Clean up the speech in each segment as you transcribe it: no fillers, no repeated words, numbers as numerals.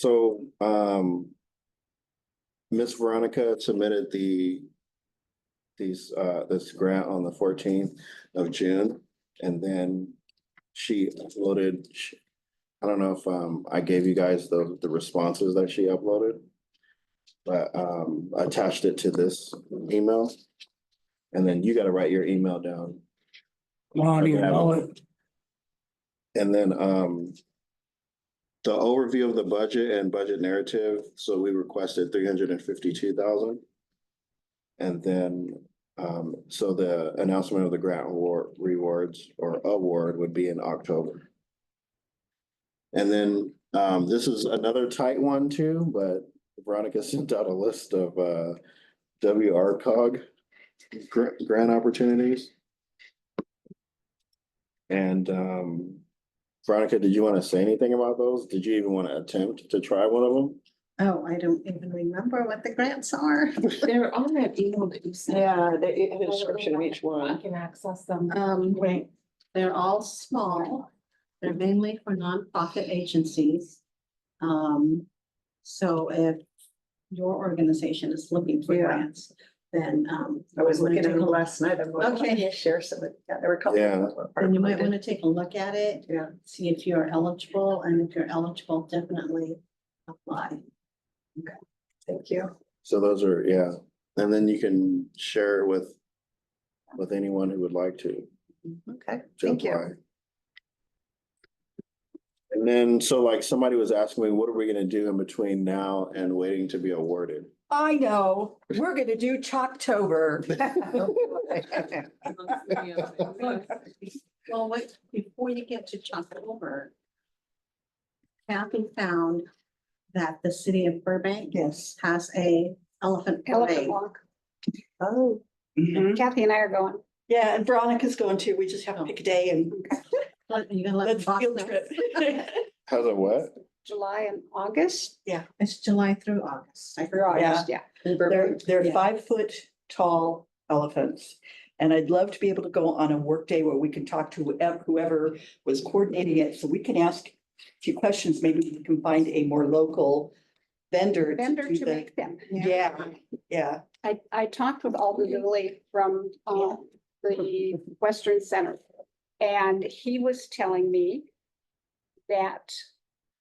So, Miss Veronica submitted this grant on the 14th of June, and then she uploaded, I don't know if, I gave you guys the responses that she uploaded, but, I attached it to this email, and then you gotta write your email down. I don't even know it. And then, the overview of the budget and budget narrative, so we requested 352,000. And then, so the announcement of the grant rewards or award would be in October. And then, this is another tight one too, but Veronica sent out a list of, WRCOG grant opportunities. And, Veronica, did you want to say anything about those? Did you even want to attempt to try one of them? Oh, I don't even remember what the grants are. They're on that email that you sent. Yeah, they have a description of each I one. can access them. Wait, they're all small. They're mainly for nonprofit agencies. So if your organization is looking for Yeah. grants, then I was looking at them last night. I'm like, Okay. okay, share some. Yeah, there were a couple. Yeah. that were part then you of might it. want to take a look at it, Yeah. see if you're eligible, and if you're eligible, definitely apply. Thank you. So those are, yeah, and then you can share with anyone who would like to. Okay, to thank you. apply. And then, so like somebody was asking me, what are we gonna do in between now and waiting to be awarded? I know, we're gonna do Chalktober. Well, wait, before you get to Chalktober, Kathy found that the city of Burbank Yes. has a elephant Elephant parade. walk. Oh. Kathy and I are going. Yeah, and Veronica's going too. We just have to pick a day and You're gonna let let's the boss field know? trip. How's it what? July and August. It's July through August. I Through forgot. August, yeah. They're Yeah. 5 foot tall elephants. And I'd love to be able to go on a work day where we can talk to whoever was coordinating it, so we can ask a few questions. Maybe we can find a more local vendor. Vendor do to the- make them. Yeah. I talked with Alden Dooley from the Western Center. And he was telling me that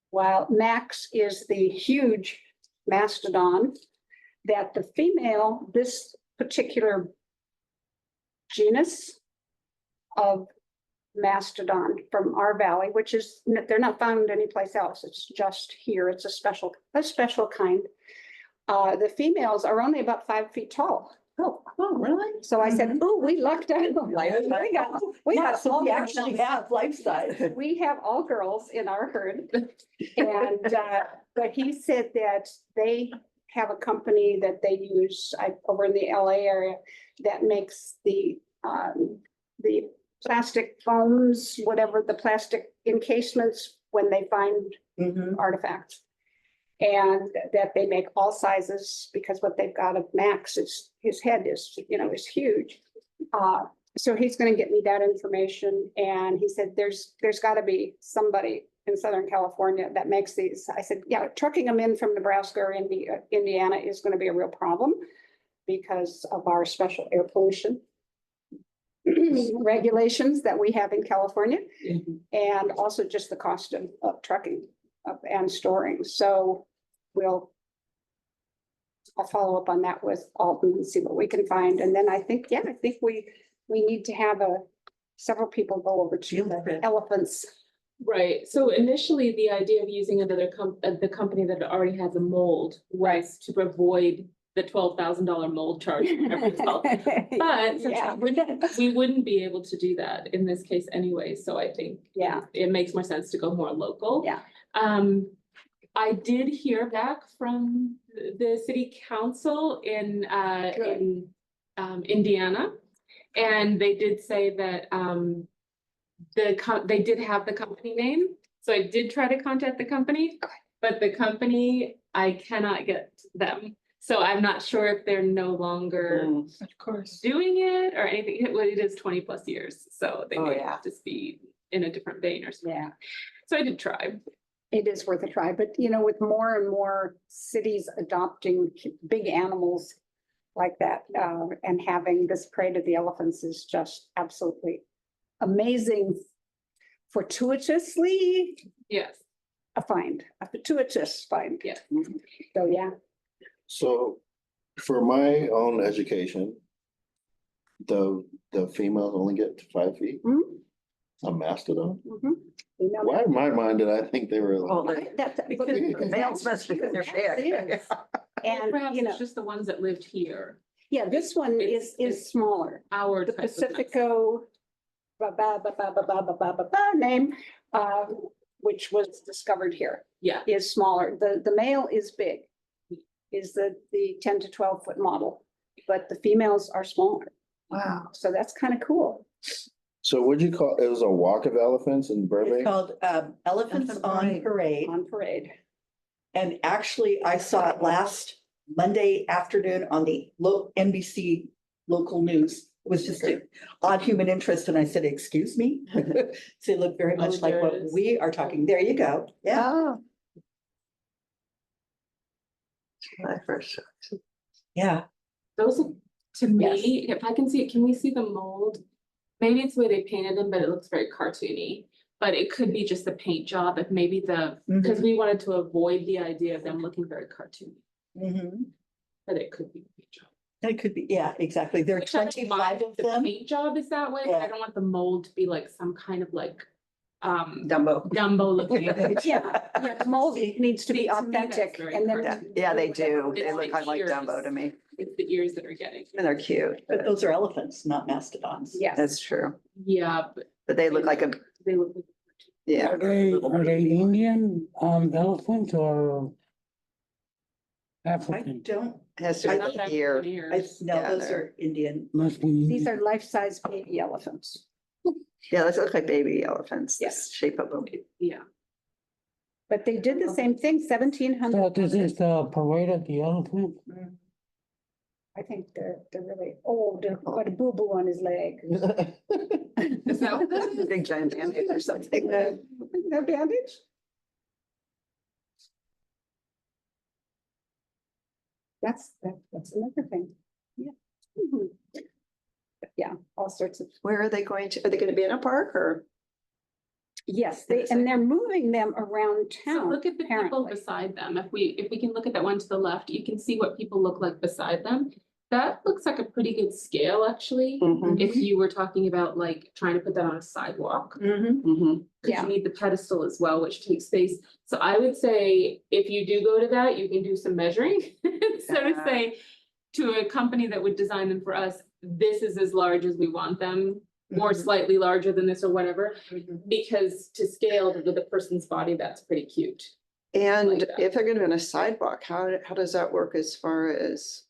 while Max is the huge mastodon, that the female, this particular genus of mastodon from our valley, which is, they're not found anyplace else. It's just here. It's a special kind. The females are only about 5 feet tall. Oh, really? So I said, oh, we lucked out. We Yeah, got so all we actually girls. have life size. We have all girls in our herd. And, but he said that they have a company that they use over in the LA area that makes the plastic foams, whatever the plastic encasements when they find Mhm. artifacts. And that they make all sizes, because what they've got of Max is, his head is, is huge. So he's gonna get me that information, and he said, there's gotta be somebody in Southern California that makes these. I said, yeah, trucking them in from Nebraska or Indiana is gonna be a real problem because of our special air pollution regulations that we have in California, and also just the cost of trucking and storing. So I'll follow up on that with Alton and see what we can find. And then I think we need to have several people go over to the elephants. Right, so initially, the idea of using the company that already has a mold was to avoid the $12,000 mold charge. But Yeah. we wouldn't be able to do that in this case anyway, so I think Yeah. it makes more sense to go more local. Yeah. I did hear back from the city council in Indiana. And they did say that they did have the company name. So I did try to contact the company, but the company, I cannot get them. So I'm not sure if they're no longer Of course. doing it or anything. It is 20+ years, so they Oh, may yeah. have to be in a different vein or something. Yeah. So I did try. It is worth a try, but you know, with more and more cities adopting big animals like that, and having this parade of the elephants is just absolutely amazing. Fortuitously Yes, a fortuitous find. Yeah. So, yeah. So for my own education, the females only get to 5 feet, Mhm, a mastodon. mhm. You know Why that? in my mind did I think they were Well, like, That's- the males must because they're big. And, perhaps you know, it's just the ones that lived here, yeah, this one is smaller. our The type of Pacifico name, which was discovered here, yeah, is smaller. The male is big, is the 10 to 12 foot model, but the females are smaller. Wow. So that's kind of cool. so what'd you call, it was a walk of elephants in It's Burbank? called Elephants Elephant on Parade. Parade. On parade. And actually, I saw it last Monday afternoon on the NBC local news. It was just an odd human interest. And I said, excuse me? So it looked very much like there what it is. we are talking. There you go. Yeah. Oh. My first. Yeah. those, to me, if I can see it, can we see the mold? Maybe it's the way they painted them, but it looks very cartoony, but it could be just the paint job, if maybe because we wanted to avoid the idea of them looking very cartoony, Mhm. but it could be the paint job. It could be, yeah, exactly. There are Which I don't 25 mind of if the them. paint job is that way, but I Yeah. don't want the mold to be like some kind of like, Dumbo. Dumbo looking. Yeah, yeah, the mold needs to be See, to me, that's authentic very and then. cartoony. Yeah, they do. They It's look like like ears. Dumbo to me. It's the ears that are getting, And they're cute. But those are elephants, not mastodons. Yes. That's true. yeah, but But they look like a, they look like. yeah. Are they Indian, elephants or I African? don't, Has They're to not be that here. ears. no, Yeah, those they're- are Indian. Must be. These are life-size baby elephants. Yeah, those look like baby elephants, Yeah. this shape of them. Yeah, But they did the same thing, 1700. So this is the parade of the elephant? I think they're really old, got a boo-boo on his leg. is that what that is? Big giant band-aid or something. No bandage? That's another thing. Yeah. Mhm. Yeah, all sorts of, Where are they going to, are they gonna be in a park or? yes, and they're moving them around So town. look at the people apparently. beside them. If we can look at that one to the left, you can see what people look like beside them. That looks like a pretty good scale, actually. Mhm, If you were talking about like trying to put that on a sidewalk, Mhm. mhm. because Yeah. you need the pedestal as well, which takes space. So I would say if you do go to that, you can do some measuring. So to Uh-huh. say to a company that would design them for us, this is as large as we want them, or Mhm. slightly larger than this or whatever. Because to scale to the person's body, that's pretty cute. And Like that. if they're gonna be on a sidewalk, how does that work as far as,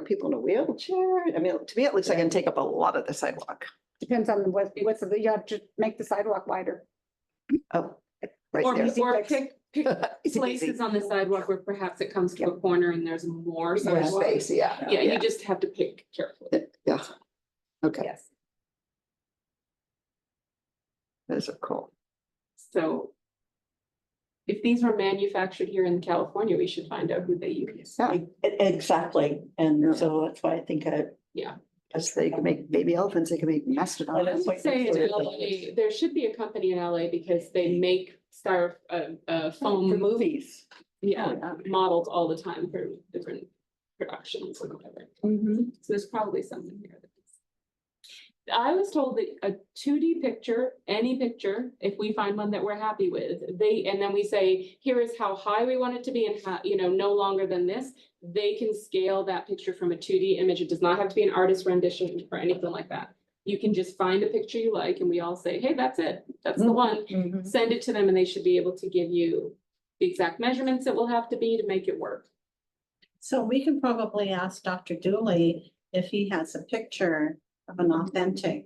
people in a wheelchair? I mean, to me, it looks like it'd take up a lot of the sidewalk. Depends on what's the, you have to make the sidewalk wider. Oh, right Or, there. Easy or fix. pick Easy places peasy. on the sidewalk where perhaps it comes to a corner and there's more More sidewalk. space, yeah. Yeah, you just have to pick carefully. Yeah. Okay, Yes. those are cool. So if these were manufactured here in California, we should find out who they use. Yeah, Exactly. And so that's why I think because they can make baby elephants, they can make I mastodons. would say in LA, there should be a company in LA because they make for foam, movies. yeah, models all the time for different productions or whatever. Mhm. So there's probably something here. I was told that a 2D picture, any picture, if we find one that we're happy with, and then we say, here is how high we want it to be and how, no longer than this, they can scale that picture from a 2D image. It does not have to be an artist rendition or anything like that. You can just find a picture you like and we all say, hey, that's it. That's the one. Mhm. Send it to them and they should be able to give you the exact measurements it will have to be to make it work. So we can probably ask Dr. Dooley if he has a picture of an authentic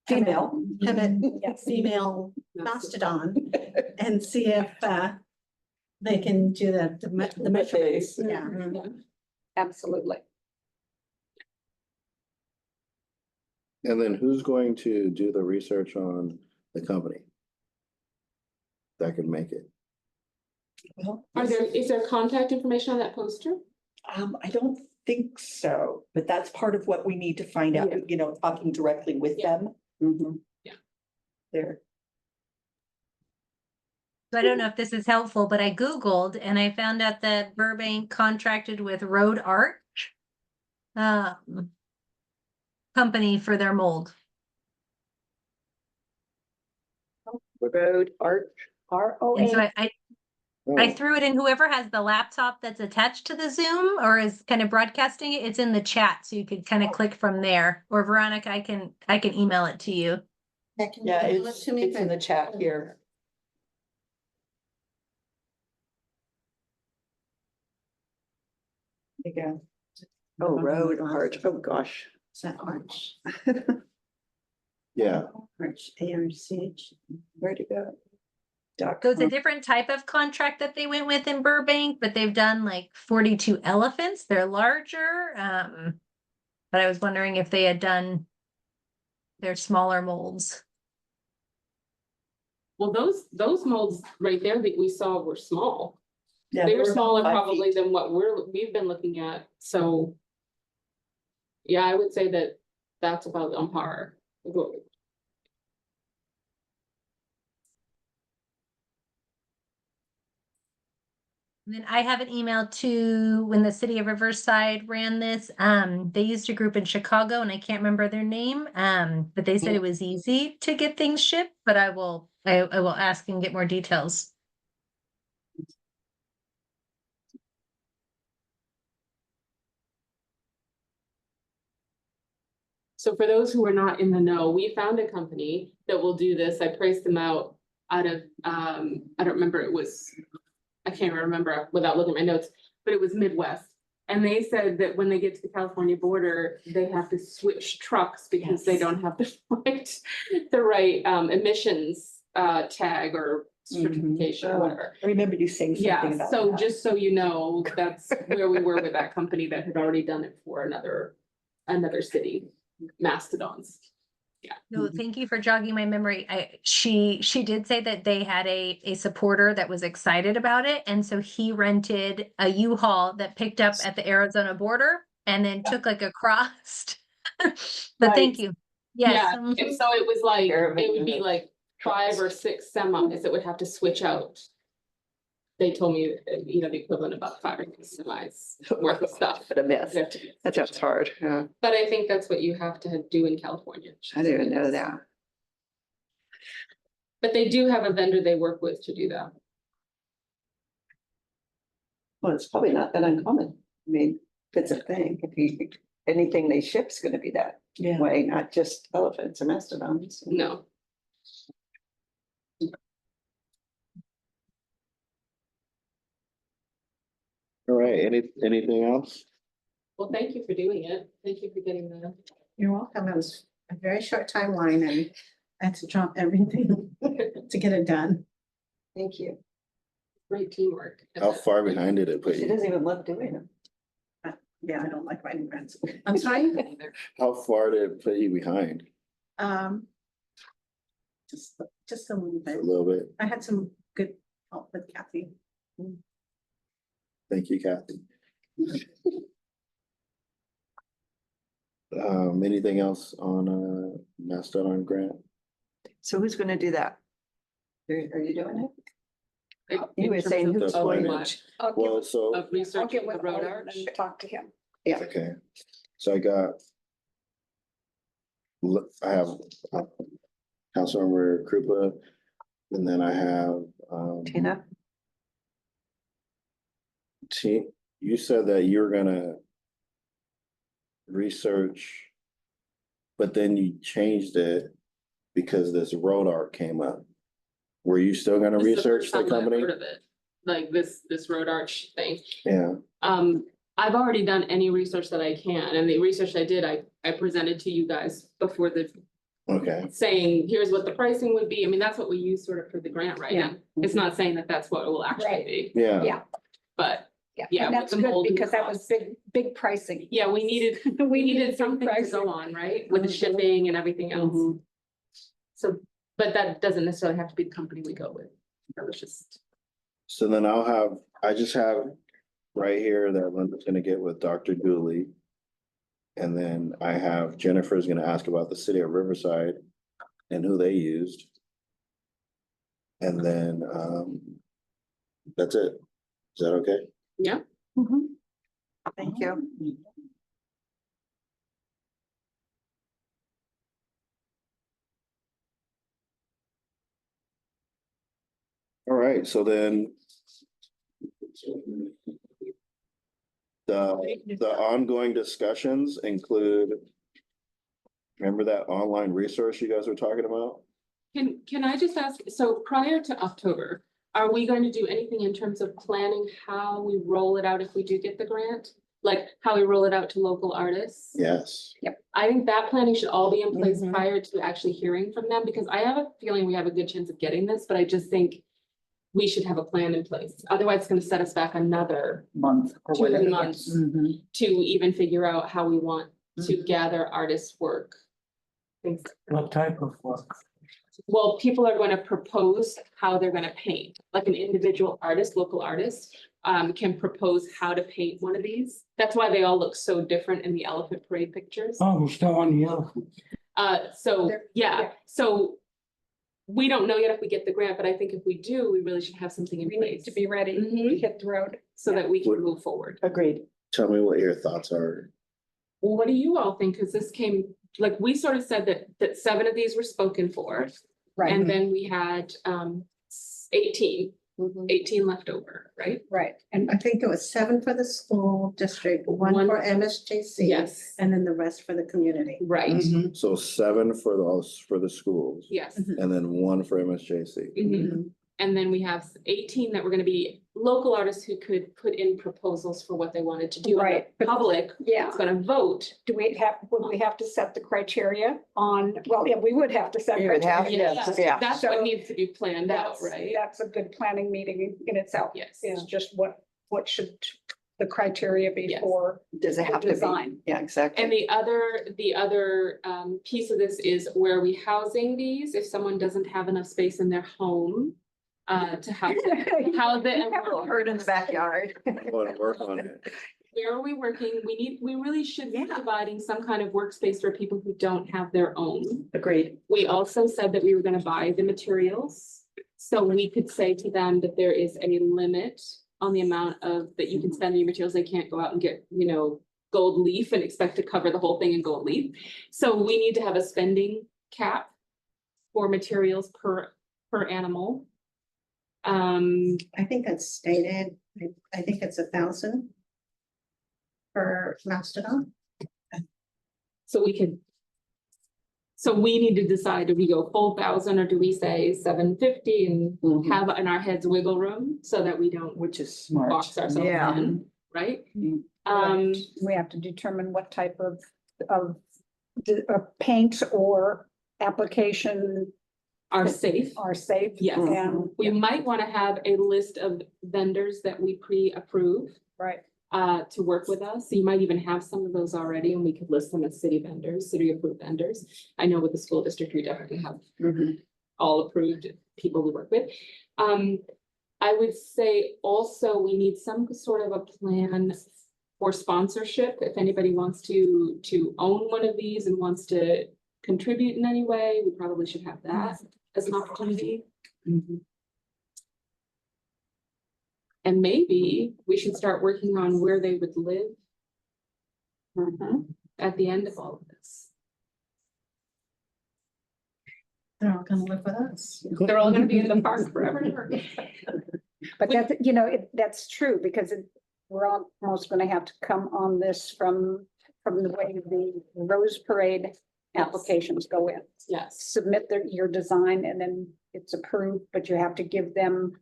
Female. female mastodon and see if they can do the measurements. Yeah. Mhm. Absolutely. And then who's going to do the research on the company? that could make it. Well, Is there contact information on that poster? I don't think so, but that's part of what we need to find out, Yeah. you know, talking directly with Yeah. them. Yeah. There. So I don't know if this is helpful, but I Googled and I found out that Burbank contracted with Road Arch company for their mold. Road art. And so ROA. I Oh, threw it in. Whoever has the laptop that's attached to the Zoom or is kind of broadcasting it, it's in the chat, so you could kind of click from there. Or Veronica, I can email it to you. Yeah, it's in the chat here. Again. Oh, road art. Oh, gosh. Is that Arch? yeah, Arch, ARCH. Where'd it go? So it's a different type of contract that they went with in Burbank, but they've done like 42 elephants. They're larger. But I was wondering if they had done their smaller molds. Well, those molds right there that we saw were small. Yeah, They were we're about smaller 5 probably feet. than what we've been looking at, so. Yeah, I would say that that's about on par. with what we- And then I have an email to when the city of Riverside ran this. They used a group in Chicago and I can't remember their name. But they said it was easy to get things shipped, but I will ask and get more details. So for those who are not in the know, we found a company that will do this. I priced them out of, I don't remember, I can't remember without looking at my notes, but it was Midwest. And they said that when they get to the California border, they have to switch trucks because they Yes. don't have the right emissions tag or certification or whatever. I remember you saying something Yeah, about so that. just so you know, that's where we were with that company that had already done it for another city, Mastodons. No, thank you for jogging my memory. She did say that they had a supporter that was excited about it, and so he rented a U-Haul that picked up at the Arizona border and then took like across. But thank Right. you. Yes. Yeah, and so it was like, Caravan it would be like 5 or 6 semis that would have to switch out. They told me, the equivalent of about 5 or 6 semis worth of stuff. But a mess. They have to- That sounds hard. Yeah, But I think that's what you have to do in California. I didn't even know that. But they do have a vendor they work with to do that. Well, it's probably not that uncommon. I mean, if it's a thing, anything they ship's gonna be that Yeah. way, not just elephants or mastodons. No. all right, anything else? Well, thank you for doing it. Thank you for getting the. You're welcome. It was a very short timeline and I had to drop everything to get it done. Thank you. Great teamwork. How far behind did it put She you? doesn't even love doing them. Yeah, I don't like writing grants. I'm sorry. How far did it put you behind? Just a little A bit. little bit. I had some good help with Kathy. Thank you, Kathy. Anything else on Mastodon grant? So who's gonna do that? Are you doing it? In You were terms saying of who's the going finance. to? Well, so, Of I'll researching get the with road Owen arch. and talk to him. Yeah. okay, so I got. Look, I have Councilmember Krupa, and then I have Tina? You said that you're gonna research, but then you changed it because this road art came up. Were you still gonna This is research first the time I've company? heard of it, like this road arch thing. Yeah, I've already done any research that I can, and the research I did, I presented to you guys before okay, saying, here's what the pricing would be. I mean, that's what we use sort of for the grant writing. It's not saying that that's what it will actually Right. be, yeah. Yeah. but Yeah, Yeah, and with that's the good mold and because that was cost. big pricing. yeah, we needed big something to pricing. go on, right? With the Mhm. shipping and everything else. Mhm. So, but that doesn't necessarily have to be the company we go with. That was just, So then I just have right here that Linda's gonna get with Dr. Dooley. And then I have Jennifer's gonna ask about the city of Riverside and who they used. And then, that's it. Is that okay? yeah. Thank you. All right, so then. The ongoing discussions include. Remember that online resource you guys were talking about? Can I just ask, so prior to October, are we going to do anything in terms of planning how we roll it out if we do get the grant? Like how we roll it out to local artists? Yes. I think that planning should all be in place Mhm. prior to actually hearing from them, because I have a feeling we have a good chance of getting this, but I just think we should have a plan in place. Otherwise, it's gonna set us back another Month or 2 whatever. months Mhm. to even figure out how we want to Mhm. gather artists' work. Things. What type of work? Well, people are going to propose how they're gonna paint, like an individual artist, local artist, can propose how to paint one of these. That's why they all look so different in the elephant parade pictures. Oh, we're still on the elephant. So, There- yeah, yeah. so we don't know yet if we get the grant, but I think if we do, we really should have something in We need place to be ready to Mhm. hit the road. so that we can move forward. Agreed. Tell me what your thoughts are. Well, what do you all think? Because this came, like, we sort of said that 7 of these were spoken for. Right, And then we had 18 Mhm. left over, right? right. And I think it was 7 for the school district, one One- for MSJC. Yes, And then the rest for the community. right, Mhm. So 7 for the schools yes. and then 1 for MSJC. Mhm. And then we have 18 that were gonna be local artists who could put in proposals for what they wanted to do. And the Right, but- public Yeah, is gonna vote. would we have to set the criteria on, well, yeah, we would have to set. You would have criteria. to, yeah. That's So what needs to be planned out, That's- right? That's a good planning meeting in itself. Yes. Is just what should the criteria be Yes. for Does it have to be? design? Yeah, exactly. And the other piece of this is where are we housing these? If someone doesn't have enough space in their home to house it, house it and A little hurt in the backyard. I want to work on it. where are we working? We really should be Yeah. providing some kind of workspace for people who don't have their own. Agreed. We also said that we were gonna buy the materials. So we could say to them that there is a limit on the amount of, that you can spend on your materials. They can't go out and get, gold leaf and expect to cover the whole thing in gold leaf. So we need to have a spending cap for materials per animal. I think that's stated, I think it's 1,000 per mastodon. So we need to decide, do we go full 1,000 or do we say 750 and Mhm. have in our heads wiggle room so that we don't Which is smart. box ourselves Yeah. in, right? Mm. We have to determine what type of paint or application Are safe. are safe. Yes. And, We might want to have a list of vendors that we pre-approve right, to work with us. So you might even have some of those already and we could list them as city vendors, city approved vendors. I know with the school district, we definitely have Mhm. all approved people we work with. I would say also we need some sort of a plan for sponsorship. If anybody wants to own one of these and wants to contribute in any way, we probably should have that as an opportunity. Mhm. And maybe we should start working on where they would live at the end of all of this. They're all gonna live with us. They're all gonna be in the park forever and ever. but that's true, because we're almost gonna have to come on this from the way the Rose Parade applications go in. Yes, Submit your design and then it's approved, but you have to give them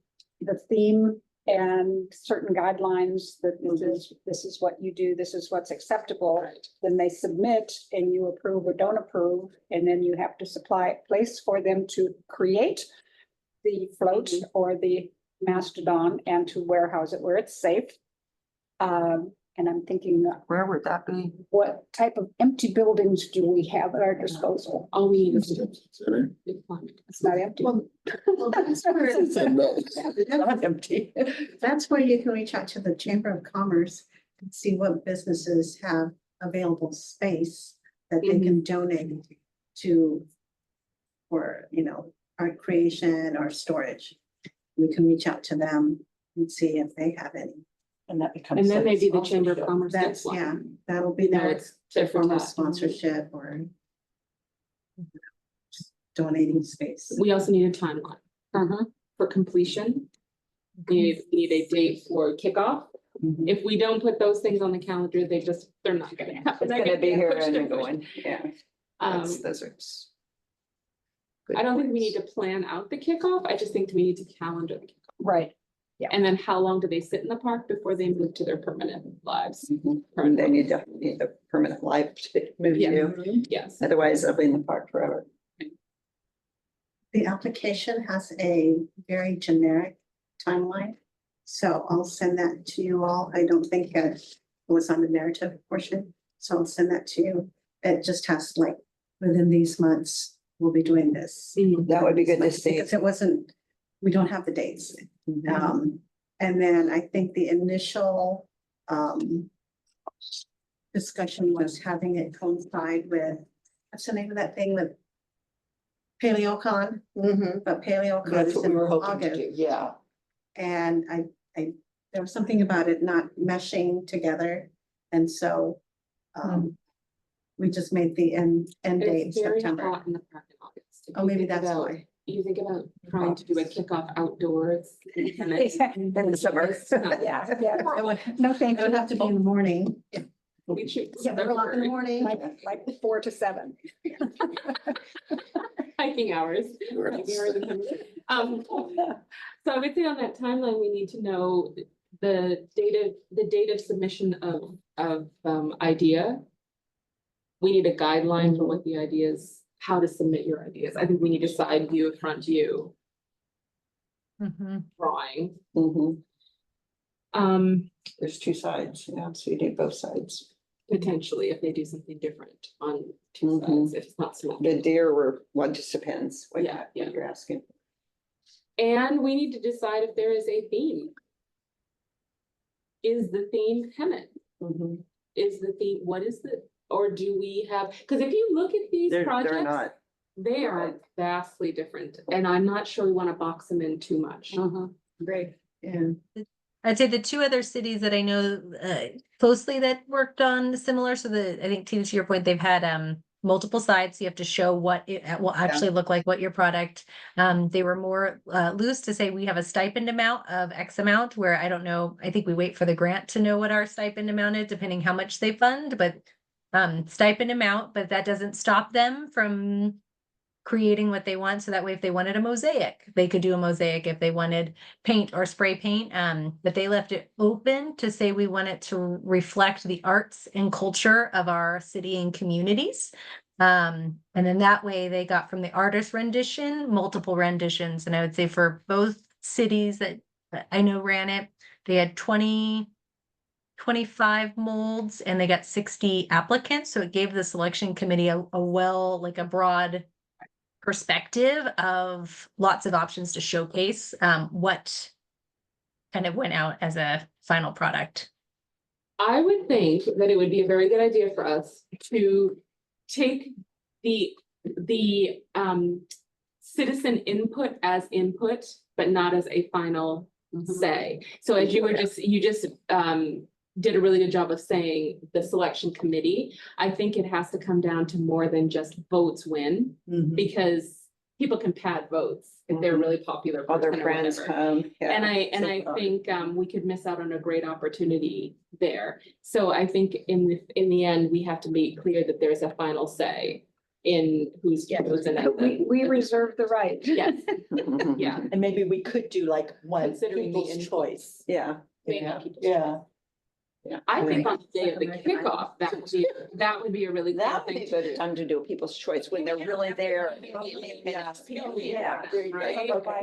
the theme and certain guidelines that this is what you do, this is what's acceptable. right. Then they submit and you approve or don't approve, and then you have to supply a place for them to create the float or the mastodon and to warehouse it where it's safe. And I'm thinking, Where would that be? what type of empty buildings do we have at our disposal? All we need is Center. big fund. It's not empty. Well, that's where, It's not empty. that's where you can reach out to the Chamber of Commerce and see what businesses have available space that they can donate to for, art creation or storage. We can reach out to them and see if they have any. And that becomes. And then like maybe the Chamber of sponsorship. Commerce gets That's, yeah, one. that'll be No, their, it's their different form of tax. sponsorship or donating space. We also need a timeline for completion. We need a date for kickoff. Mhm. If we don't put those things on the calendar, they're not gonna happen. It's They're gonna be get here pushed and and pushed. going, yeah. Um, Those are. I don't think we need to plan out the kickoff. I just think we need to calendar the kickoff. Right. And then how long do they sit in the park before they move to their permanent lives? And they need a permanent life to move Yeah. to, Yes. otherwise they'll be in the park forever. The application has a very generic timeline. So I'll send that to you all. I don't think it was on the narrative portion, so I'll send that to you. It just has like, within these months, we'll be doing this. That would be good to see. Because it wasn't, we don't have the dates. And then I think the initial discussion was having it coincide with, what's the name of that thing with PaleoCon? But PaleoCon That's is what we in were hoping to August. do, yeah. And there was something about it not meshing together. And so we just made the end date It's very September. hot in the park in August. If Oh, you maybe think that's about- why. You think about trying to do a kickoff outdoors. And In the summer. it's not- Yeah, yeah. It would, No, thank it would you. have to be in the morning. We should. 7 o'clock in the morning. Like 4 to 7. Hiking hours. Hiking hours in summer. So I would say on that timeline, we need to know the date of submission of idea. We need a guideline for what the ideas, how to submit your ideas. I think we need a side view, a front view drawing. There's two sides, yeah, so you need both sides. Potentially if they do something different on two Mhm. sides, if it's not small. The deer were, well, it just depends what Yeah, yeah. you're asking. And we need to decide if there is a theme. Is the theme Hemet? Is the theme, what is the, or do we have, because if you look at these They're projects, not. they are right. vastly different, and I'm not sure we want to box them in too much. Great, yeah. I'd say the two other cities that I know closely that worked on similar, so I think to your point, they've had multiple sides. You have to show what it will actually look like, what your product. They were more loose to say we have a stipend amount of X amount, where I don't know, I think we wait for the grant to know what our stipend amount is, depending how much they fund, but stipend amount, but that doesn't stop them from creating what they want. So that way, if they wanted a mosaic, they could do a mosaic. If they wanted paint or spray paint, but they left it open to say we want it to reflect the arts and culture of our city and communities. And then that way they got from the artist rendition, multiple renditions. And I would say for both cities that I know ran it, they had 25 molds and they got 60 applicants. So it gave the selection committee a broad perspective of lots of options to showcase what kind of went out as a final product. I would think that it would be a very good idea for us to take the citizen input as input, but not as a final say. So as you just did a really good job of saying the selection committee. I think it has to come down to more than just votes win, because people can pad votes if they're really popular. Other person or friends whatever. come. yeah. And I think we could miss out on a great opportunity there. So I think in the end, we have to make clear that there's a final say in who's chosen. as the- We reserve the right. Yes, Mhm. yeah. And maybe we could do like one Considering the people's input. choice. Yeah, Yeah, People's yeah. yeah. I think Right. on the day of the kickoff, that would be a really cool That would thing be a to good do. time to do a people's choice when they're really there. Yeah. Yeah.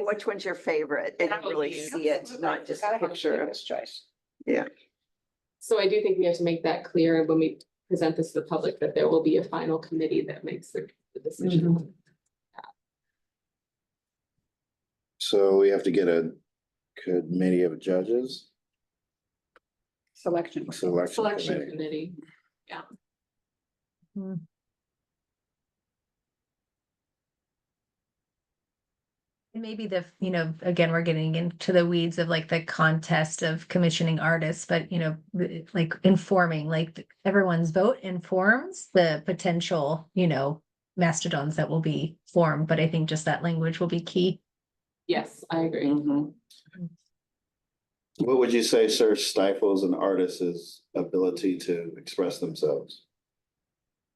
Which one's your favorite? And That would really be- see it, not just a Gotta have picture of. people's choice. Yeah. So I do think we have to make that clear when we present this to the public, that there will be a final committee that makes the decision. So we have to get a committee of judges, Selection. selection Selection committee. committee. And maybe again, we're getting into the weeds of like the contest of commissioning artists, but like informing, like everyone's vote informs the potential, mastodons that will be formed. But I think just that language will be key. Yes, I agree. Mhm. What would you say, sir, stifles an artist's ability to express themselves?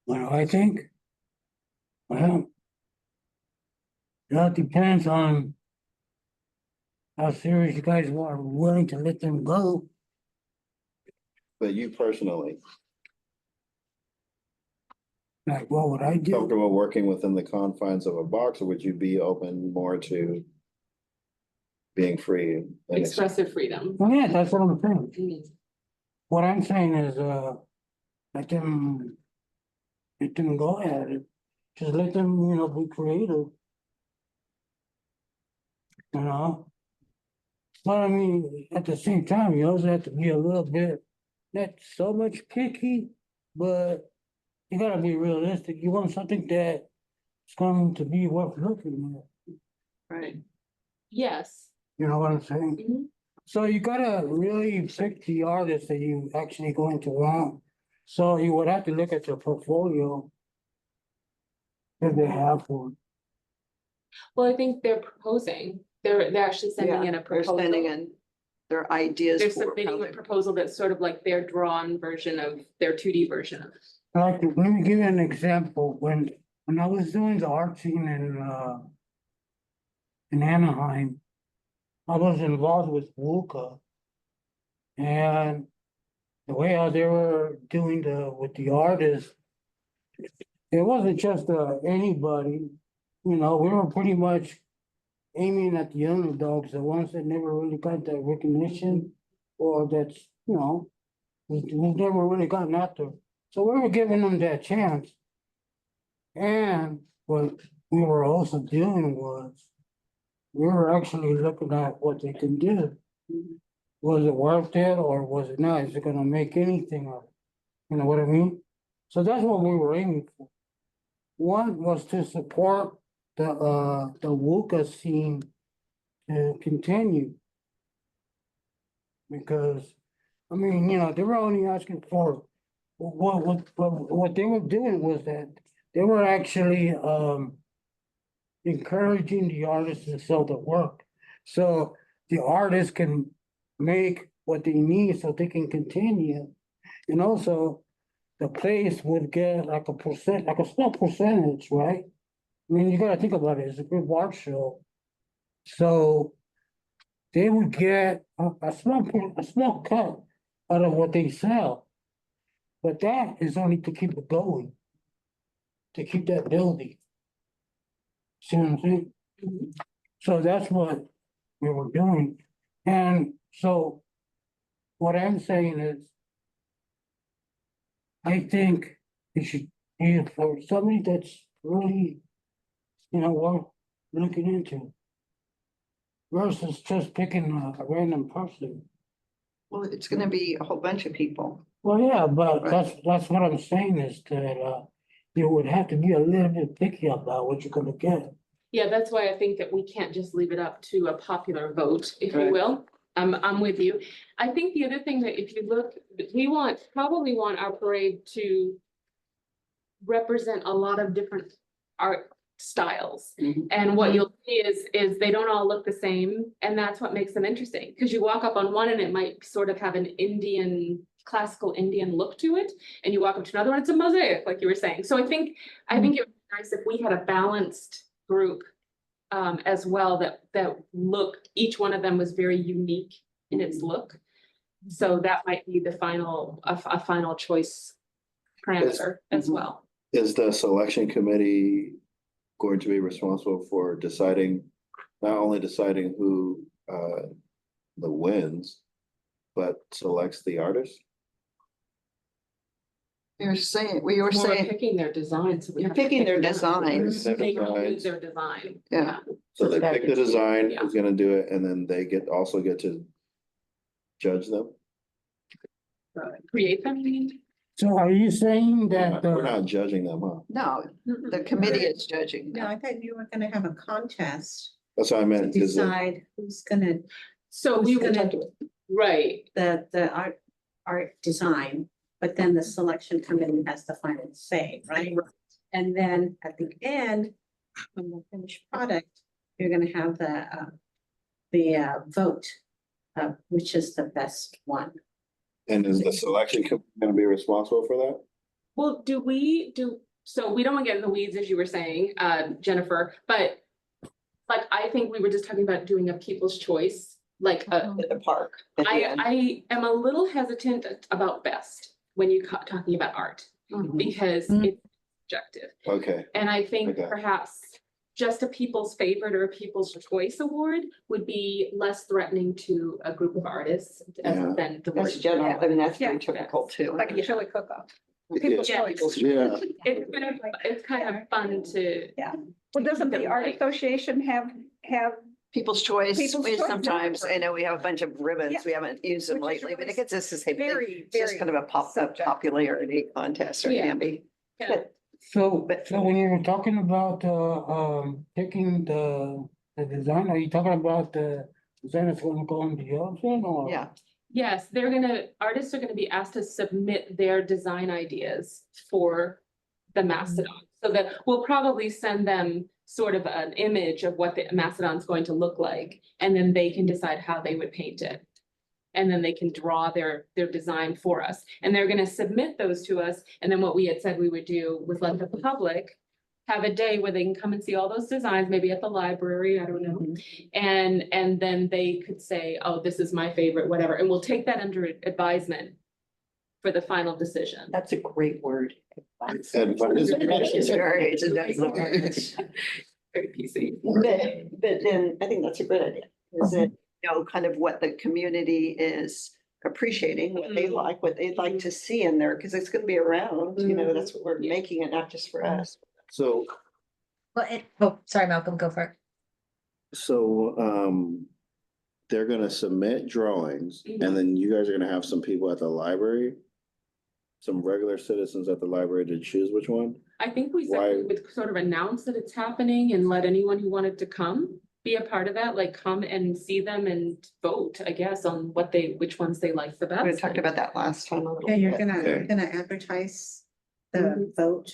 What do I think? Well, that depends on how serious you guys are willing to let them go. But you personally, Like, what would I do? comfortable working within the confines of a box, or would you be open more to being free? And Expressive freedom. Well, yeah, that's what I'm saying. Mhm. What I'm saying is, let them go at it. Just let them, be creative. You know? But I mean, at the same time, you also have to be a little bit, not so much picky, but you gotta be realistic. You want something that's going to be worth looking at. Right. Yes. You know what I'm saying? Mhm. So you gotta really pick the artist that you actually going to want. So you would have to look at your portfolio. If they have one. Well, I think they're proposing, they're actually sending in a They're sending proposal. in their ideas. They're for how submitting a they- proposal that's sort of like their drawn version of their 2D version of it. Like, let me give you an example. When I was doing the art scene in Anaheim, I was involved with WUCA. And the way how they were doing with the artists, it wasn't just anybody, we were pretty much aiming at the underdogs, the ones that never really got that recognition, or that's, who's never really gotten after. So we were giving them that chance. And what we were also doing was, we were actually looking at what they can do. Was it worth it or was it not? Is it gonna make anything of it? You know what I mean? So that's what we were aiming for. One was to support the WUCA scene to continue. Because, I mean, they were only asking for, what they were doing was that they were actually, encouraging the artists to sell their work. So the artists can make what they need so they can continue. And also, the place would get like a small percentage, right? I mean, you gotta think about it, it's a group art show. So they would get a small cut out of what they sell. But that is only to keep it going, to keep that building. See what I'm saying? So that's what we were doing. And so what I'm saying is, I think it should be for somebody that's really, worth looking into. Versus just picking a random person. Well, it's gonna be a whole bunch of people. Well, yeah, but Right. that's what I'm saying is that you would have to be a little bit picky about what you're gonna get. Yeah, that's why I think that we can't just leave it up to a popular vote, if you Right. will. I'm with you. I think the other thing that if you look, we probably want our parade to represent a lot of different art styles. Mhm. And what you'll see is they don't all look the same, and that's what makes them interesting. Because you walk up on one and it might sort of have an classical Indian look to it, and you walk up to another one, it's a mosaic, like you were saying. So I think it would be nice if we had a balanced group as well, that each one of them was very unique in its look. So that might be a final choice parameter as well. Is the selection committee going to be responsible for not only deciding who the wins, but selects the artist? You're saying, we were Well, we're saying, picking their design, so we You're have to picking pick their them. designs. Their They can designs. use their design. Yeah. So they pick the design, Yeah. who's gonna do it, and then they also get to judge them. Create them, you mean? So are you saying that, We're not judging them, huh? no, the committee is judging. No, I thought you were gonna have a contest That's what I to meant, is that, decide who's gonna, So we Who's would, gonna- right, the art design, but then the selection committee has the final say, right? And then at the end, when the finished product, you're gonna have the vote, which is the best one. and is the selection gonna be responsible for that? well, so we don't want to get in the weeds, as you were saying, Jennifer, but. Like, I think we were just talking about doing a people's choice, like, In the park. at the end. I am a little hesitant about best when you talking about art, because Mhm. it's subjective. Okay, And I think Okay. perhaps just a people's favorite or a people's choice award would be less threatening to a group of artists Yeah. than the That's word. general, I mean, that's Yeah. very typical too. Like a chili cook-off. Yeah. People's Yeah. choice. yeah, It's kind of fun to, Well, doesn't the art Right. association have People's choice, People's we choice, sometimes, exactly. I know we have a bunch of ribbons, Yeah. we haven't used them Which is lately, but really it gets us the same thing. very, It's just very kind of a subjective. popularity contest, or Yeah. can be. yeah. But so when you were talking about, picking the design, are you talking about the design that's gonna go on the outside or? yeah, Yes, artists are gonna be asked to submit their design ideas for the Mastodon. So that we'll probably send them sort of an image of what the Mastodon's going to look like, and then they can decide how they would paint it. And then they can draw their design for us, and they're gonna submit those to us, and then what we had said we would do was let the public have a day where they can come and see all those designs, maybe at the library, I don't know. And then they could say, oh, this is my favorite, whatever, and we'll take that under advisement for the final decision. That's a great word. Advice. It's very, it's a nice word. Very PC. But then I think that's a great idea, is that, you know, kind of what the community is appreciating, what they like, what they'd like to see in there, because it's gonna be around, you know, that's what we're Yeah. making it, not just for us. so, Oh, sorry, Malcolm, go for it. they're gonna submit drawings, and then you guys are gonna have some people at the library. Some regular citizens at the library to choose which one? I think we said Why- we would sort of announce that it's happening and let anyone who wanted to come be a part of that, like come and see them and vote, I guess, on which ones they like the best. We talked about that last time a little Yeah, you're bit. you're Okay. gonna advertise the vote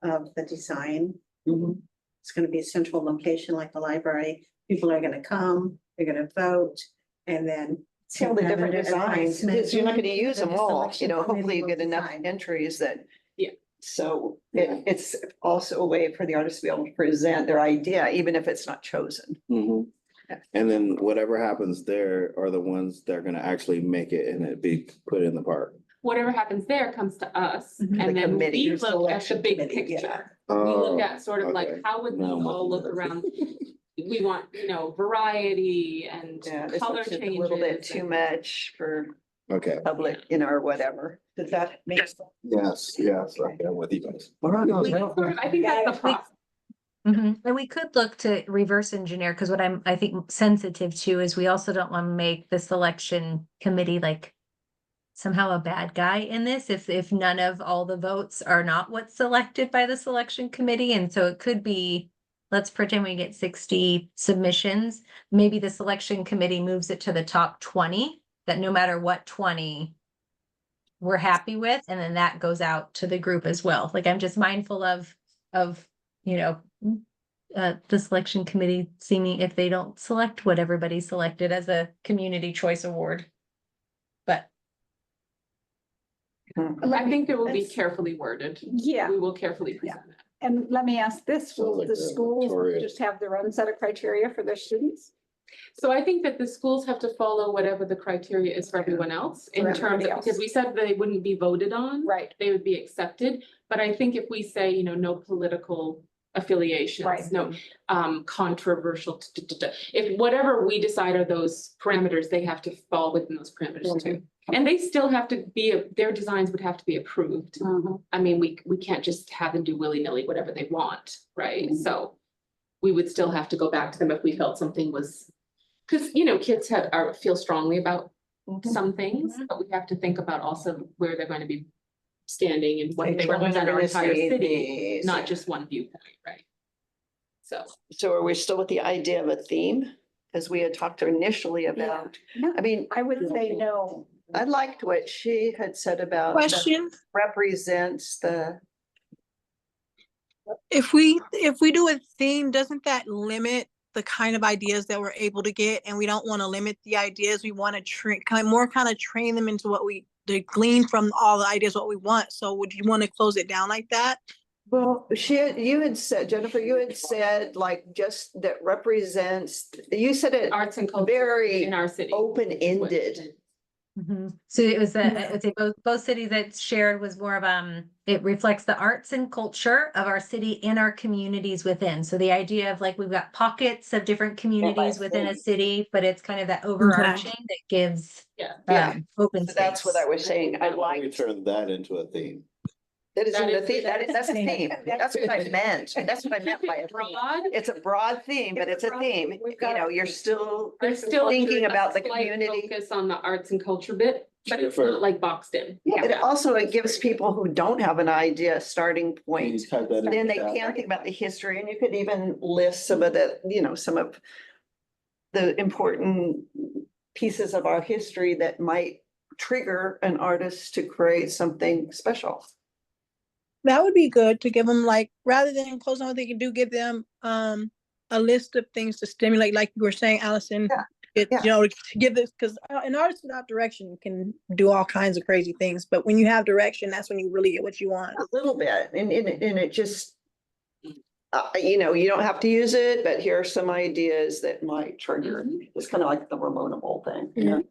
of the design. Mhm. It's gonna be a central location like the library. People are gonna come, they're gonna vote, and then. All the take that different under designs, advisement. because you're not gonna use And them the all, selection you know, hopefully committee you will get enough decide. entries that. Yeah. So Yeah. it's also a way for the artists to be able to present their idea, even if it's not chosen. Yeah. And then whatever happens there are the ones that are gonna actually make it and it be put in the park. Whatever happens there comes to us, Mhm. The and then committee, we your look at the selection big committee, yeah. picture. We look Oh, at sort of like, okay. how would these Now I'm all looking look at around? We want, variety and Yeah, this color looks just changes. a little bit too and- much for Okay, public, you know, or whatever. Does that make sense? yes, okay, I'm with you guys. I think that's the process. And we could look to reverse engineer, because what I think sensitive to is we also don't want to make the selection committee like somehow a bad guy in this, if none of all the votes are not what's selected by the selection committee. And so it could be, let's pretend we get 60 submissions. Maybe the selection committee moves it to the top 20, that no matter what 20 we're happy with, and then that goes out to the group as well. Like, I'm just mindful of, you know, the selection committee seeming if they don't select what everybody selected as a community choice award. But I think it will be That's- carefully worded. Yeah, We will carefully present it. and let me ask this, will Sounds like the the schools Victoria. just have their own set of criteria for their students? So I think that the schools have to follow whatever the criteria is for everyone else in For terms everybody of, else. because we said they wouldn't be voted on. Right. They would be accepted, but I think if we say, no political affiliations, Right. no controversial, if whatever we decide are those parameters, they have to fall within those parameters too. And they still have to be, their designs would have to be approved. I mean, we can't just have them do willy-nilly whatever they want, right? So we would still have to go back to them if we felt something was, because, you know, kids feel strongly about some things, but we have to think about also where they're going to be standing and what they represent our entire city, not just one viewpoint, right? So are we still with the idea of a theme? As we had talked initially about, I mean, I would say no. I liked what she had said about. that Question, Represents the, if we do a theme, doesn't that limit the kind of ideas that we're able to get? And we don't want to limit the ideas. We want to train, kind of train them into what they glean from all the ideas, what we want. So would you want to close it down like that? well, you had said, Jennifer, you had said like just that represents, you said it Arts and culture very in our city. open-ended. So it was, I would say both cities that shared was more of, it reflects the arts and culture of our city and our communities within. So the idea of like, we've got pockets of different communities within a city, but it's kind of that overarching that gives open So space. that's what I was saying. I Why don't we like. turn that into a theme? That is That the is- theme, that's a theme. theme, that's what I meant, that's what I meant by a theme. Broad. It's a broad theme, but it's a theme, We've you got know, a you're theme. still There's still thinking a about the slight community. Focus on the arts and culture bit, but it's Jennifer. not like boxed in. Yeah, it also, it gives people who don't have an idea a starting point. Please type that in Then the they chat. can think about the history, and you could even list some of the, you know, some of the important pieces of our history that might trigger an artist to create something special. That would be good to give them, like, rather than close on what they can do, give them a list of things to stimulate, like you were saying, Allison. Yeah, You know, to give this, because an artist without direction can do all kinds of crazy things, but when you have direction, that's when you really get what you want. A little bit, and it just, you know, you don't have to use it, but here are some ideas that might trigger. It's kind of like the Ramona Bowl thing, you know?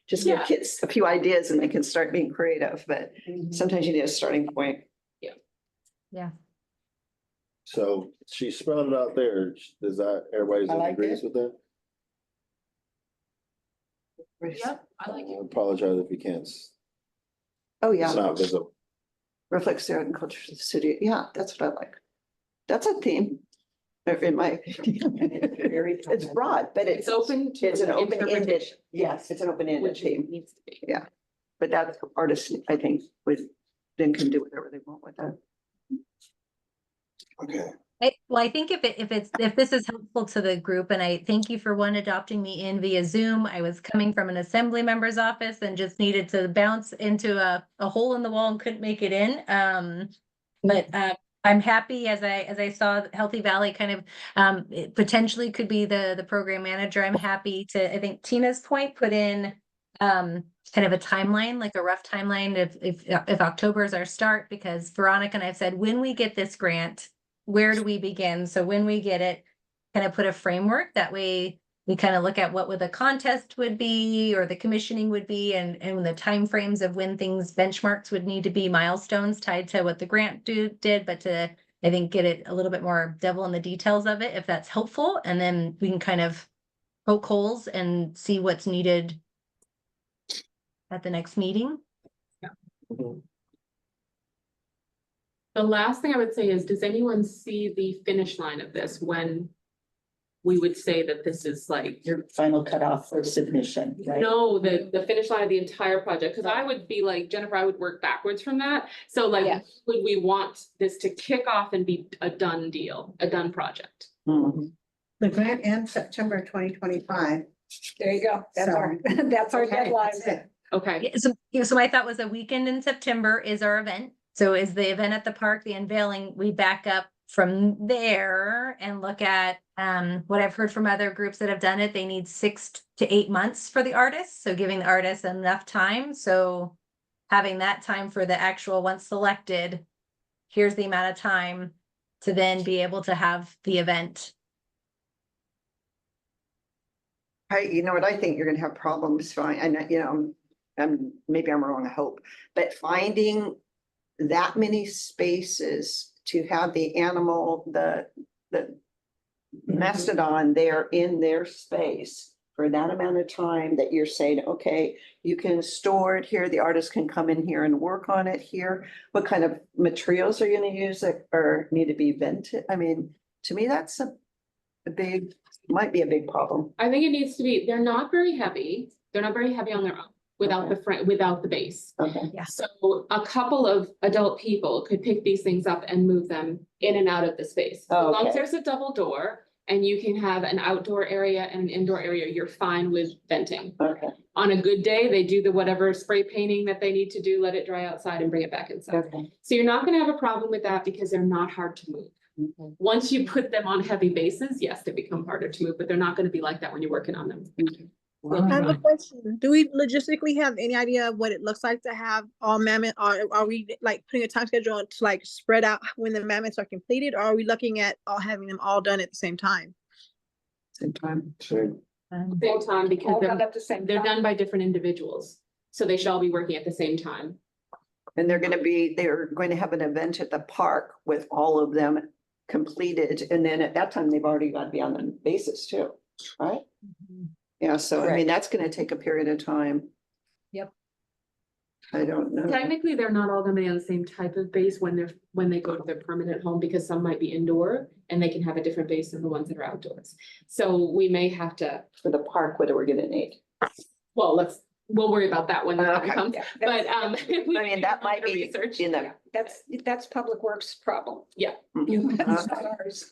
Just give Yeah. kids a few ideas and they can start being creative, but sometimes you need a starting point. So she spelled it out there. Does that, everybody's I in like agreement it. with that? Yep, I like I it. apologize if you can't. Oh, It's yeah, not visible. reflects the art and culture of the city. Yeah, that's what I like. That's a theme. In my opinion, it's broad, but It's open to It's an open-ended, interpretation, yes, it's an open-ended which it theme, needs to be. but that artist, I think, then can do whatever they want with that. Okay. Well, I think if this is helpful to the group, and I thank you for adopting me in via Zoom. I was coming from an assembly member's office and just needed to bounce into a hole in the wall and couldn't make it in. But I'm happy as I saw Healthy Valley kind of it potentially could be the program manager. I'm happy to, I think Tina's point, put in kind of a timeline, like a rough timeline if October is our start, because Veronica and I have said, when we get this grant, where do we begin? So when we get it, kind of put a framework, that way we kind of look at what the contest would be or the commissioning would be, and the timeframes of when things benchmarks would need to be, milestones tied to what the grant did, but to, I think, get it a little bit more devil in the details of it, if that's helpful. And then we can kind of poke holes and see what's needed at the next meeting. The last thing I would say is, does anyone see the finish line of this when we would say that this is like, Your final cutoff for submission, right? no, the finish line of the entire project? Cause I would be like, Jennifer, I would work backwards from that. So like, Yeah. would we want this to kick off and be a done deal, a done project? Mhm. The grant ends September 2025. There you go. That's our, So- that's our Okay, deadline. that's it. Okay, So my thought was a weekend in September is our event. So is the event at the park, the unveiling, we back up from there and look at what I've heard from other groups that have done it. They need 6 to 8 months for the artists. So giving the artists enough time. So having that time for the actual, once selected, here's the amount of time to then be able to have the event. You know what, I think you're gonna have problems and you know, maybe I'm wrong, I hope, but finding that many spaces to have the animal, the mastodon there in their space for that amount of time that you're saying, okay, you can store it here, the artist can come in here and work on it here? What kind of materials are you gonna use that or need to be vented? I mean, to me, that's a big, might be a big problem. I think it needs to be, they're not very heavy. They're not very heavy on their own without the front, without the base. Okay. So a couple of adult people could pick these things up and move them in and out of the space. As long Okay. as there's a double door and you can have an outdoor area and an indoor area, you're fine with venting. Okay. On a good day, they do the whatever spray painting that they need to do, let it dry outside and bring it back inside. Okay. So you're not gonna have a problem with that because they're not hard to move. Once you put them on heavy bases, yes, they become harder to move, but they're not gonna be like that when you're working on them. I have a question. Do we logistically have any idea of what it looks like to have all mammoth, or are we like putting a time schedule on to like spread out when the mammoths are completed, or are we looking at all having them all done at the same time? Same time. Sure. Same time because All done they're, at the same they're time. done by different individuals. So they should all be working at the same time. And they're going to have an event at the park with all of them completed. And then at that time, they've already got to be on the basis too, right? Yeah, so I mean, that's gonna take a period of time. Yep. I don't know. Technically, they're not all gonna be on the same type of base when they go to their permanent home, because some might be indoor and they can have a different base than the ones that are outdoors. So we may have to, For the park, what are we gonna need? well, we'll worry about that when the time Okay. comes, Yeah, but, that's- we I mean, can that do might be research. in the. That's Public Works problem. Mhm. That's not ours.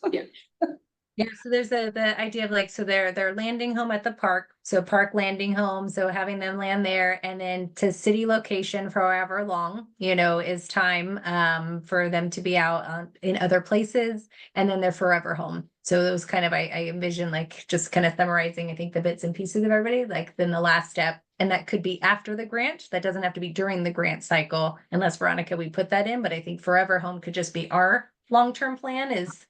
Yeah, so there's the idea of like, so they're landing home at the park, so park landing home, so having them land there and then to city location for however long, is time for them to be out in other places, and then they're forever home. So those kind of, I envision like just kind of summarizing, I think the bits and pieces of everybody, like then the last step, and that could be after the grant, that doesn't have to be during the grant cycle, unless Veronica, we put that in, but I think forever home could just be our long-term plan is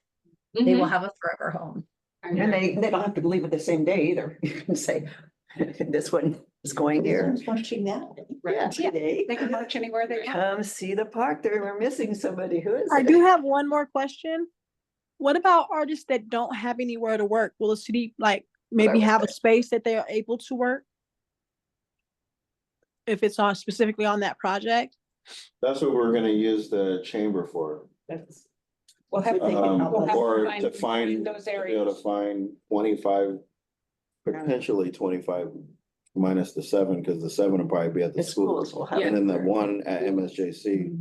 they will Mhm. have a forever home. And they don't have to leave it the same day either. You can say, this one is going here. Watching that. Right. Today. They can march anywhere they want. Come see the park. We're missing somebody. Who is I it? do have one more question. What about artists that don't have anywhere to work? Will the city like maybe was have a space that they are able to work? If it's on specifically on that project? That's what we're gonna use the chamber for. We'll have, We'll have Or find- to find, those to be able areas. to find 25, potentially 25 minus the 7, because the 7 will probably be at the The school. schools will have. And then the it. 1 at MSJC.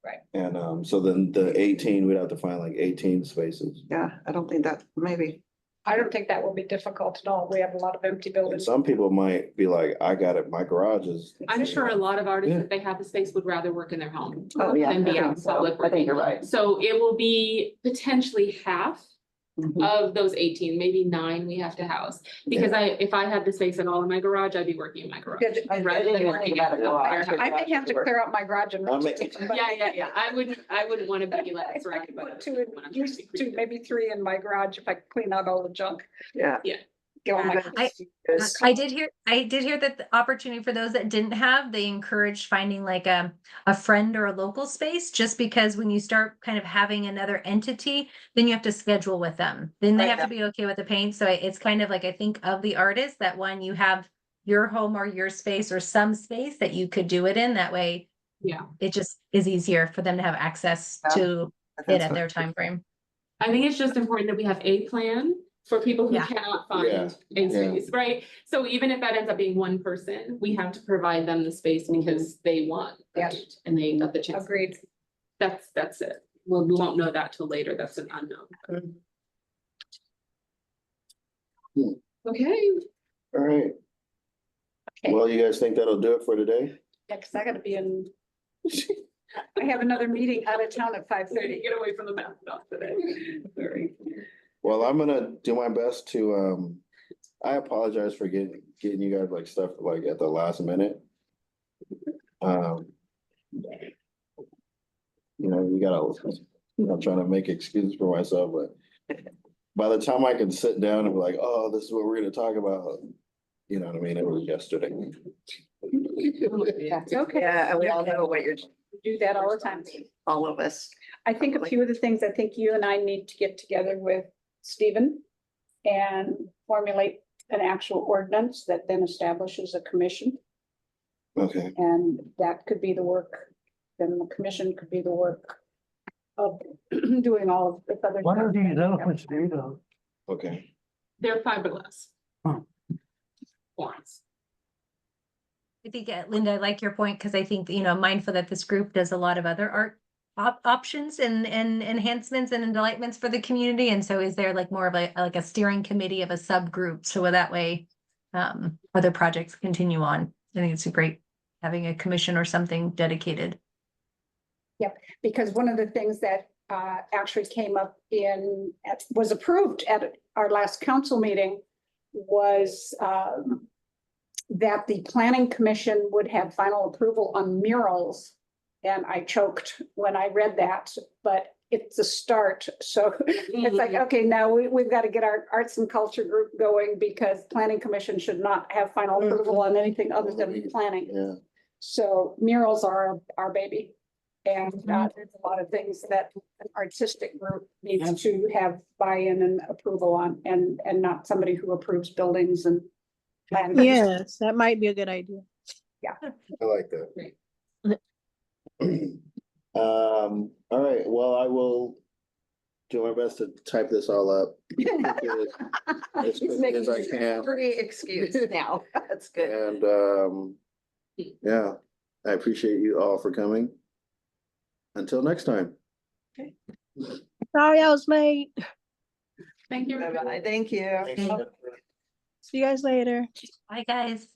Right. And so then the 18, we'd have to find like 18 spaces. Yeah, I don't think that, maybe. I don't think that will be difficult at all. We have a lot of empty And buildings. some people might be like, I got it, my garage is. I'm sure a lot of artists, Yeah. if they have the space, would rather work in their home. Oh, yeah. Than be I out in think so. public. I think you're right. So it will be potentially half Mhm. of those 18, maybe 9 we have to house. Because if I had the space at all in my garage, I'd be working in my garage. Good. I rather didn't than even working think about in a a garage. warehouse. I may have to clear out my garage and. I mean- rent it to somebody. Yeah, I wouldn't want to be like. I surrounded could by put it 2, when I'm at trying to least be 2, creative. maybe 3 in my garage if I clean out all the junk. Yeah. Get all my. I did hear that the opportunity for those that didn't have, they encouraged finding like a friend or a local space, just because when you start kind of having another entity, then you have to schedule with them. Then they Right, have to be okay with the paint. So it's kind of like, I think of the artist that when you have your home or your space or some space that you could do it in, that way Yeah, it just is easier for them to have access Yeah, to it That's at what- their time frame. I think it's just important that we have a plan for people who Yeah. cannot Yeah, find a yeah. space, right? So even if that ends up being one person, we have to provide them the space because they want Yeah. it and they got the chance. Agreed. That's it. Well, we won't know that till later. That's an unknown. Okay, All right. Okay. Well, you guys think that'll do it for today? Yeah, cause I gotta be in. I have another meeting out of town at 5:30. get away from the math stuff today. Sorry. Well, I'm gonna do my best to, I apologize for getting you guys like stuff like at the last minute. You gotta, I'm trying to make excuses for myself, but by the time I can sit down and be like, oh, this is what we're gonna talk about, you know what I mean? It was yesterday. That's okay. Yeah, and we all know what you're, Do that all the time. all of us. I think a few of the things I think you and I need to get together with Stephen and formulate an actual ordinance that then establishes a commission. Okay, And that could be the work, then the commission could be the work of doing all of this other. What are stuff. these elephants made of? okay. They're fiberglass. Huh. Wands. I think, Linda, I like your point, because I think, mindful that this group does a lot of other art options and enhancements and delightments for the community. And so is there like more of a steering committee of a subgroup? So that way, other projects continue on. I think it's great having a commission or something dedicated. Because one of the things that actually came up was approved at our last council meeting was that the planning commission would have final approval on murals. And I choked when I read that, but it's a start. So it's like, okay, now we've got to get our arts and culture group going, because planning commission should not have final approval on anything other than planning. Yeah, So murals are our baby. And there's a lot of things that an artistic group needs to have buy-in and approval on, and not somebody who approves buildings and plans. Yes, that might be a good idea. I like that. All right, well, I will do my best to type this all up as He's quickly making as I can. Pretty excuse now. That's good. And, yeah, I appreciate you all for coming. Until next time. Sorry I was late. Thank you. Bye-bye. Thank you. See you guys later. Bye, guys.